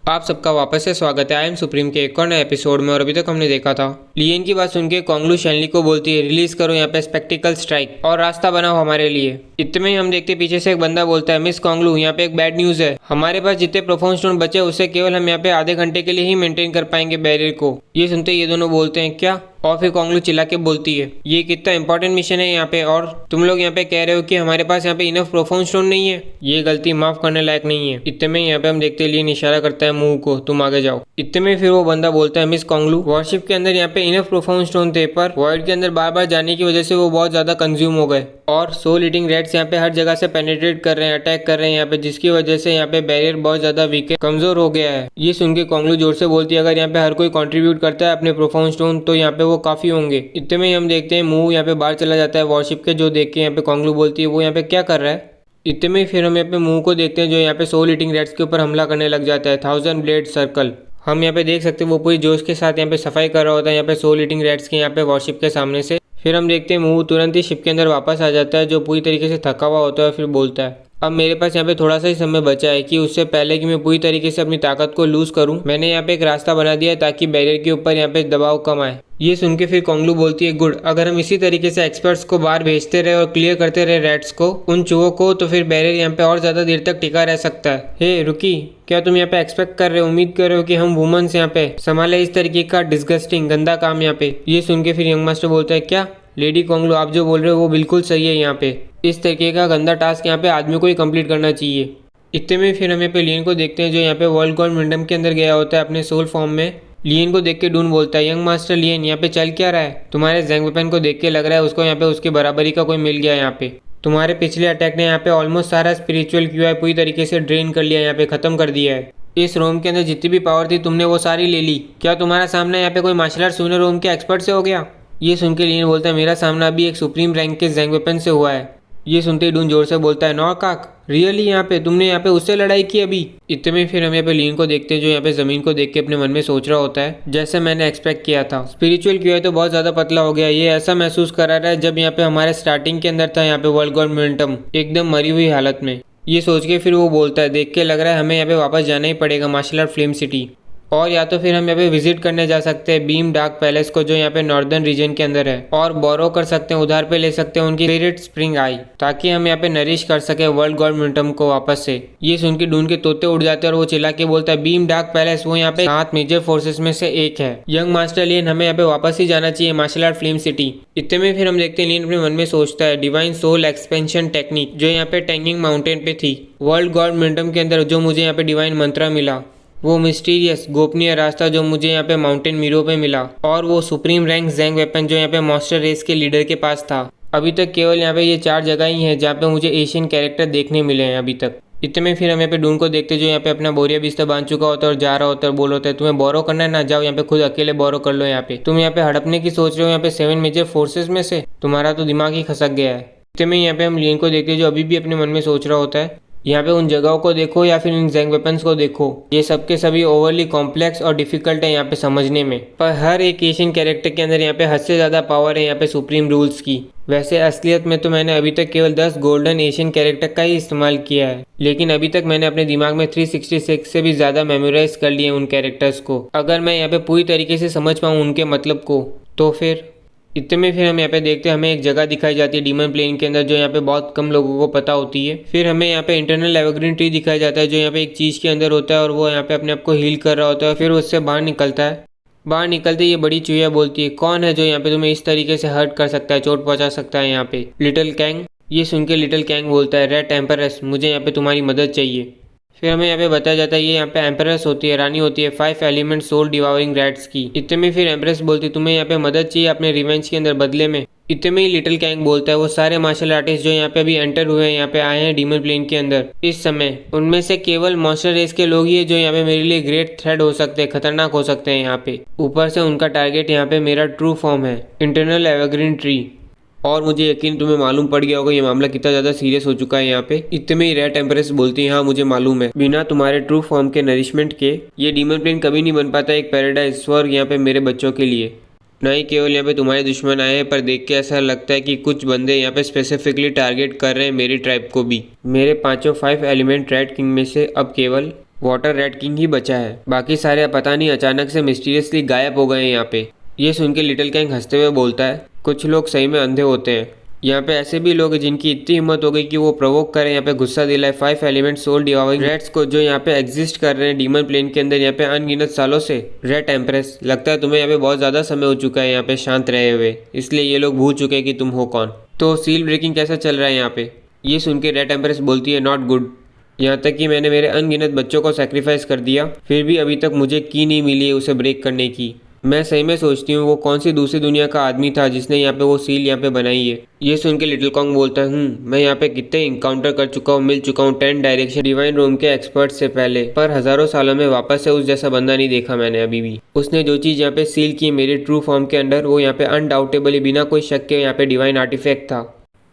आप सबका वापस से स्वागत है। आई एम सुप्रीम के एक और नए एपिसोड में। और अभी तक हमने देखा था लियन की बात सुनके कोंगलू शैनली को बोलती है रिलीज करो यहाँ पे स्पेक्टिकल स्ट्राइक और रास्ता बनाओ हमारे लिए। इतने में ही हम देखते पीछे से एक बंदा बोलता है मिस कोंगलू यहाँ पे एक बैड न्यूज है, हमारे पास जितने प्रोफाउंड स्टोन बचे उससे केवल हम यहाँ पे आधे घंटे के लिए ही मेंटेन कर पाएंगे बैरियर को। ये सुनते ये दोनों बोलते हैं क्या, और फिर कोंगलू चिल्ला के बोलती है ये कितना इंपॉर्टेंट मिशन है यहाँ पे और तुम लोग यहाँ पे कह रहे हो कि हमारे पास यहाँ पे इनफ प्रोफाउंड स्टोन नहीं है, ये गलती माफ करने लायक नहीं है। इतने में यहाँ पे हम देखते लिए इशारा करता है मुंह को, तुम आगे जाओ। इतने में फिर वो बंदा बोलता है मिस कोंगलू वॉरशिप के अंदर यहाँ पे इनफ प्रोफाउंड स्टोन थे पर वॉइड के अंदर बार बार जाने की वजह से वो बहुत ज्यादा कंज्यूम हो गए और सोल ईटिंग रेड्स यहाँ पे हर जगह से पेनिट्रेट कर रहे हैं, अटैक कर रहे हैं यहाँ पे, जिसकी वजह से यहाँ पे बैरियर बहुत ज्यादा वीक है, कमजोर हो गया है। ये सुन के कोंगलू जोर से बोलती है अगर यहाँ पे हर कोई कंट्रीब्यूट करता है अपने प्रोफाउंड स्टोन तो यहाँ पे वो काफी होंगे। इतने में हम देखते हैं मुंह यहाँ पे बाहर चला जाता है वॉरशिप के, जो देख के यहाँ पे कोंगलू बोलती है वो यहाँ पे क्या कर रहा है। इतने में फिर हम यहाँ पे मुंह को देखते हैं जो यहाँ पे सोल ईटिंग रेड्स के ऊपर हमला करने लग जाता है, 1000 ब्लेड सर्कल। हम यहाँ पे देख सकते हैं वो पूरी जोश के साथ यहाँ पे सफाई कर रहा होता है यहाँ पे सोल ईटिंग रेड्स के यहाँ पे वॉरशिप के सामने से। फिर हम देखते हैं मुंह तुरंत ही शिप के अंदर वापस आ जाता है जो पूरी तरीके से थका हुआ होता है। फिर बोलता है अब मेरे पास यहाँ पे थोड़ा सा ही समय बचा है कि उससे पहले कि मैं पूरी तरीके से अपनी ताकत को लूज करूं, मैंने यहाँ पे एक रास्ता बना दिया है ताकि बैरियर के ऊपर यहाँ पे दबाव कम आए। ये सुन के फिर कोंगलू बोलती है गुड, अगर हम इसी तरीके से एक्सपर्ट्स को बाहर भेजते रहे और क्लियर करते रहे रेड्स को, उन चूहों को, तो फिर बैरियर यहाँ पे और ज्यादा देर तक टिका रह सकता है। हे रुकी, क्या तुम यहाँ पे एक्सपेक्ट कर रहे हो, उम्मीद कर रहे हो कि हम वुमेन्स यहाँ पे संभाले इस तरीके का डिस्गस्टिंग गंदा काम यहाँ पे। ये सुन के फिर यंग मास्टर बोलता है क्या लेडी कोंगलू आप जो बोल रहे हो वो बिल्कुल सही है, यहाँ पे इस तरीके का गंदा टास्क यहाँ पे आदमी को ही कंप्लीट करना चाहिए। इतने में फिर हम यहाँ पे लियन को देखते हैं जो यहाँ पे वर्ल्ड गॉड विंडम के अंदर गया होता है अपने सोल फॉर्म में। लियन को देख के डून बोलता है यंग मास्टर लियन यहाँ पे चल क्या रहा है, तुम्हारे ज़ैंग वेपन को देख के लग रहा है उसको यहाँ पे उसकी बराबरी का कोई मिल गया। यहाँ पे तुम्हारे पिछले अटैक ने यहाँ पे ऑलमोस्ट सारा स्पिरिचुअल क्यूआई पूरी तरीके से ड्रेन कर लिया, यहाँ पे खत्म कर दिया है। इस रोम के अंदर जितनी भी पावर थी तुमने वो सारी ले ली, क्या तुम्हारा सामना यहाँ पे कोई मार्शल आर्ट सुनर रोम के एक्सपर्ट से हो गया। ये सुन के लियन बोलता है मेरा सामना अभी एक सुप्रीम रैंक के ज़ैंग वेपन से हुआ है। ये सुनते ही डून जोर से बोलता है नॉकाक रियली यहाँ पे तुमने यहाँ पे उससे लड़ाई की अभी। इतने में फिर हम यहाँ पे लियन को देखते हैं जो यहाँ पे जमीन को देख के अपने मन में सोच रहा होता है जैसे मैंने एक्सपेक्ट किया था, स्पिरिचुअल क्यूआई तो बहुत ज्यादा पतला हो गया। ये ऐसा महसूस करा रहा है जब यहाँ पे हमारे स्टार्टिंग के अंदर था यहाँ पे वर्ल्ड गॉड मोमेंटम एकदम मरी हुई हालत में। ये सोच के फिर वो बोलता है देख के लग रहा है हमें यहाँ पे वापस जाना ही पड़ेगा मार्शल आर्ट फ्लेम सिटी, और या तो फिर हम यहाँ पे विजिट करने जा सकते हैं बीम डार्क पैलेस को जो यहाँ पे नॉर्दर्न रीजन के अंदर है, और बोरो कर सकते हैं, उधार पे ले सकते हैं उनकी स्पिरिट स्प्रिंग आई ताकि हम यहाँ पे नरिश कर सके वर्ल्ड गॉड मोमेंटम को वापस से। ये सुन के डून के तोते उड़ जाते हैं और वो चिल्ला के बोलता है बीम डार्क पैलेस वो यहाँ पे 7 मेजर फोर्सेस में से एक है। यंग मास्टर लियन हमें यहाँ पे वापस ही जाना चाहिए मार्शल आर्ट फ्लेम सिटी। इतने में फिर हम देखते हैं लियन अपने मन में सोचता है डिवाइन सोल एक्सपेंशन टेक्निक जो यहाँ पे टैंगिंग माउंटेन पे थी वर्ल्ड गॉड मोमेंटम के अंदर, जो मुझे यहाँ पे डिवाइन मंत्रा मिला, वो मिस्टीरियस गोपनीय रास्ता जो मुझे यहाँ पे माउंटेन मीरो पे मिला, और वो सुप्रीम रैंक ज़ैंग वेपन जो यहाँ पे मॉन्स्टर रेस के लीडर के पास था। अभी तक केवल यहाँ पे ये 4 जगह ही हैं जहाँ पे मुझे एशियन कैरेक्टर देखने मिले हैं अभी तक। इतने में फिर हम यहाँ पे डून को देखते जो यहाँ पे अपना बोरिया बिस्तर बांध चुका होता है और जा रहा होता है, बोल होता है तुम्हें बोरो करना है ना, जाओ यहाँ पे खुद अकेले बोरो कर लो। यहाँ पे तुम यहाँ पे हड़पने की सोच रहे हो यहाँ पे 7 मेजर फोर्सेस में से, तुम्हारा तो दिमाग ही खसक गया है। इतने में यहाँ पे हम लियन को देखते जो अभी भी अपने मन में सोच रहा होता है यहाँ पे उन जगहों को देखो या फिर इन ज़ैंग वेपन्स को देखो, ये सबके सभी ओवरली कॉम्प्लेक्स और डिफिकल्ट है यहाँ पे समझने में, पर हर एक एशियन कैरेक्टर के अंदर यहाँ पे हद से ज़्यादा पावर है यहाँ पे सुप्रीम रूल्स की। वैसे असलियत में तो मैंने अभी तक केवल 10 गोल्डन एशियन कैरेक्टर का ही इस्तेमाल किया है, लेकिन अभी तक मैंने अपने दिमाग में 366 से भी ज़्यादा मेमोराइज कर लिए उन कैरेक्टर्स को। अगर मैं यहाँ पे पूरी तरीके से समझ पाऊँ उनके मतलब को तो फिर। इतने में फिर हम यहाँ पे देखते हैं हमें एक जगह दिखाई जाती है डीमन प्लेन के अंदर जो यहाँ पे बहुत कम लोगों को पता होती है। फिर हमें यहाँ पे इंटरनल एवरग्रीन ट्री दिखाया जाता है जो यहाँ पे एक चीज़ के अंदर होता है और वो यहाँ पे अपने आप को हील कर रहा होता है। फिर उससे बाहर निकलता है। बाहर निकलते ये बड़ी चूहिया बोलती है कौन है जो यहाँ पे तुम्हें इस तरीके से हर्ट कर सकता है, चोट पहुँचा सकता है यहाँ पे। Little Kang. ये सुन के लिटिल कैंग बोलता है रेड एम्परस मुझे यहाँ पे तुम्हारी मदद चाहिए। फिर हमें यहाँ पे बताया जाता है ये यहाँ पे एम्परेस होती है, रानी होती है 5 एलिमेंट सोल डिवावरिंग रैट्स की। इतने में फिर एम्प्रेस बोलती है तुम्हें यहाँ पे मदद चाहिए अपने रिवेंज के अंदर बदले में। इतने में ही लिटिल कैंग बोलता है वो सारे मार्शल आर्टिस्ट जो यहाँ पे अभी एंटर हुए हैं यहाँ पे आए हैं डीमन प्लेन के अंदर इस समय, उनमें से केवल मॉन्स्टर रेस के लोग ही है जो यहाँ पे मेरे लिए ग्रेट थ्रेट हो सकते हैं, खतरनाक हो सकते हैं यहाँ पे। ऊपर से उनका टारगेट यहाँ पे मेरा ट्रू फॉर्म है इंटरनल एवरग्रीन ट्री, और मुझे यकीन तुम्हें मालूम पड़ गया होगा ये मामला कितना ज़्यादा सीरियस हो चुका है यहाँ पे। इतने में ही रेड एम्प्रेस बोलती है हाँ मुझे मालूम है, बिना तुम्हारे ट्रू फॉर्म के नरिशमेंट के ये डीमन प्लेन कभी नहीं बन पाता एक पैराडाइज स्वर्ग यहाँ पे मेरे बच्चों के लिए। न ही केवल यहाँ पे तुम्हारे दुश्मन आए हैं, पर देख के ऐसा लगता है कि कुछ बंदे यहाँ पे स्पेसिफिकली टारगेट कर रहे हैं मेरी ट्राइब को भी। मेरे 5 एलिमेंट रेड किंग में से अब केवल वाटर रैट किंग ही बचा है, बाकी सारे पता नहीं अचानक से मिस्टीरियसली गायब हो गए हैं यहाँ पे। ये सुन के लिटिल कैंग हंसते हुए बोलता है, कुछ लोग सही में अंधे होते हैं। यहाँ पे ऐसे भी लोग हैं जिनकी इतनी हिम्मत हो गई कि वो प्रोवोक करें, यहाँ पे गुस्सा दिलाए 5 एलिमेंट सोल डिवाइंग रेड्स को, जो यहाँ पे एग्जिस्ट कर रहे हैं डीमन प्लेन के अंदर यहाँ पे अनगिनत सालों से। रेड एम्प्रेस, लगता है तुम्हें यहाँ पे बहुत ज़्यादा समय हो चुका है यहाँ पे शांत रहे हुए, इसलिए ये लोग भूल चुके हैं कि तुम हो कौन। तो सील ब्रेकिंग कैसा चल रहा है यहाँ पे? ये सुन के रेड एम्प्रेस बोलती है, नॉट गुड। यहाँ तक कि मैंने मेरे अनगिनत बच्चों को सेक्रीफाइस कर दिया, फिर भी अभी तक मुझे की नहीं मिली है उसे ब्रेक करने की। मैं सही में सोचती हूँ वो कौन सी दूसरी दुनिया का आदमी था जिसने यहाँ पे वो सील यहाँ पे बनाई है। ये सुन के लिटिल कॉन्ग बोलता है, मैं यहाँ पे कितने इनकाउंटर कर चुका हूँ, मिल चुका हूँ 10 डायरेक्शन डिवाइन रूम के एक्सपर्ट से पहले, पर हजारों सालों में वापस से उस जैसा बंदा नहीं देखा मैंने अभी भी। उसने जो चीज़ यहाँ पे सील की मेरे ट्रू फॉर्म के अंदर, वो यहाँ पे अनडाउटेबली बिना कोई शक के यहाँ पे डिवाइन आर्टिफैक्ट था।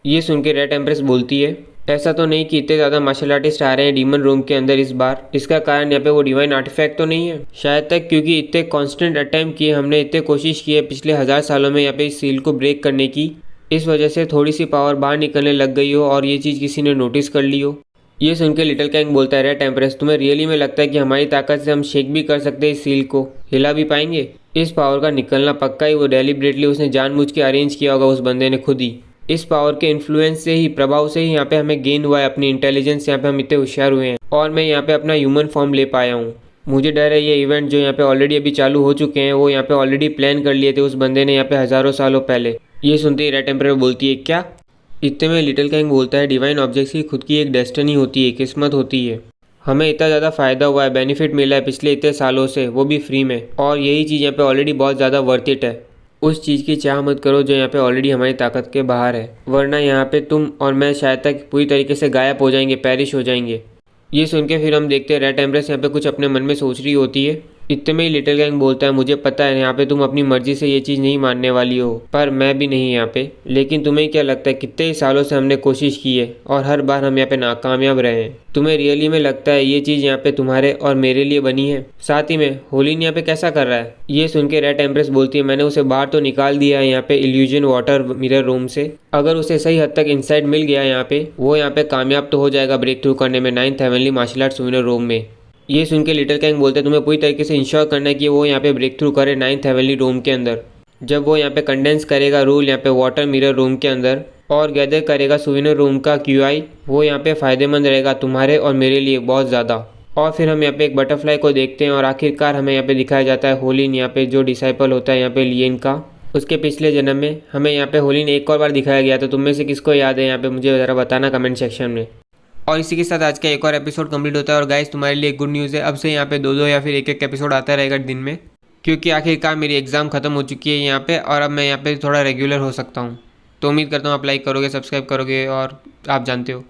ये सुन के रेड एम्प्रेस बोलती है, ऐसा तो नहीं कि इतने ज़्यादा मार्शल आर्टिस्ट आ रहे हैं डीमन रूम के अंदर इस बार, इसका कारण यहाँ पे वो डिवाइन आर्टिफैक्ट तो नहीं है? शायद तक क्योंकि इतने कांस्टेंट अटेम्प्ट किए हमने, इतने कोशिश की है पिछले 1000 सालों में यहाँ पे इस सील को ब्रेक करने की, इस वजह से थोड़ी सी पावर बाहर निकलने लग गई हो और ये चीज़ किसी ने नोटिस कर ली हो। ये सुन के लिटिल कैंग बोलता है, रेड एम्प्रेस तुम्हें रियली में लगता है कि हमारी ताकत से हम शेक भी कर सकते हैं इस सील को, हिला भी पाएंगे? इस पावर का निकलना पक्का ही वो डेलिब्रेटली उसने जानबूझ के अरेंज किया होगा, उस बंदे ने खुद ही। इस पावर के इन्फ्लुएंस से ही, प्रभाव से ही यहाँ पे हमें गेन हुआ है, अपनी इंटेलिजेंस यहाँ पे हम इतने होशियार हुए हैं और मैं यहाँ पे अपना ह्यूमन फॉर्म ले पाया हूँ। मुझे डर है ये इवेंट जो यहाँ पे ऑलरेडी अभी चालू हो चुके हैं, वो यहाँ पे ऑलरेडी प्लान कर लिए थे उस बंदे ने यहाँ पे हज़ारों सालों पहले। ये सुनते ही रेड एम्परर बोलती है, क्या? इतने में लिटिल कैंग बोलता है, डिवाइन ऑब्जेक्ट्स की खुद की एक डेस्टिनी होती है, किस्मत होती है। हमें इतना ज़्यादा फ़ायदा हुआ है, बेनिफिट मिला है पिछले इतने सालों से, वो भी फ्री में, और यही चीज़ यहाँ पे ऑलरेडी बहुत ज़्यादा वर्थ इट है। उस चीज़ की चाह मत करो जो यहाँ पे ऑलरेडी हमारी ताकत के बाहर है, वरना यहाँ पे तुम और मैं शायद तक पूरी तरीके से गायब हो जाएंगे, पेरिश हो जाएंगे। ये सुन के फिर हम देखते हैं रेड एम्प्रेस यहाँ पे कुछ अपने मन में सोच रही होती है। इतने में ही लिटिल कैंग बोलता है, मुझे पता है यहाँ पे तुम अपनी मर्जी से ये चीज़ नहीं मानने वाली हो, पर मैं भी नहीं यहाँ पे। लेकिन तुम्हें क्या लगता है कितने ही सालों से हमने कोशिश की है और हर बार हम यहाँ पे नाकामयाब रहे हैं। तुम्हें रियली में लगता है ये चीज़ यहाँ पे तुम्हारे और मेरे लिए बनी है? साथ ही में होलिन यहाँ पे कैसा कर रहा है? ये सुन के रेड एम्प्रेस बोलती है, मैंने उसे बाहर तो निकाल दिया है यहाँ पे इल्यूजन वाटर मिरर रूम से। अगर उसे सही हद तक इंसाइट मिल गया यहाँ पे, वो यहाँ पे कामयाब तो हो जाएगा ब्रेक थ्रू करने में 9th heavenly martial arts winner room में। ये सुन के लिटिल कैंग बोलते हैं, तुम्हें पूरी तरीके से इंश्योर करना है कि वो यहाँ पे ब्रेक थ्रू करे 9th हेवनली रूम के अंदर। जब वो यहाँ पे कंडेंस करेगा रूल यहाँ पे वाटर मिरर रूम के अंदर और गैदर करेगा सुविनर रूम का QI, वो यहाँ पे फ़ायदेमंद रहेगा तुम्हारे और मेरे लिए बहुत ज़्यादा। और फिर हम यहाँ पे एक बटरफ्लाई को देखते हैं और आखिरकार हमें यहाँ पे दिखाया जाता है होलिन यहाँ पे जो डिसाइपल होता है यहाँ पे लियन का। उसके पिछले जन्म में हमें यहाँ पे होलिन एक और बार दिखाया गया था। तुम में से किसको याद है यहाँ पे मुझे ज़रा बताना कमेंट सेक्शन में। और इसी के साथ आज का एक और एपिसोड कंप्लीट होता है। और गाइस तुम्हारे लिए गुड न्यूज़ है, अब से यहाँ पे 2-2 या फिर 1-1 एपिसोड आता रहेगा दिन में, क्योंकि आखिरकार मेरी एग्ज़ाम खत्म हो चुकी है यहाँ पे और अब मैं यहाँ पे थोड़ा रेगुलर हो सकता हूँ। तो उम्मीद करता हूँ आप लाइक करोगे, सब्सक्राइब करोगे और आप जानते हो।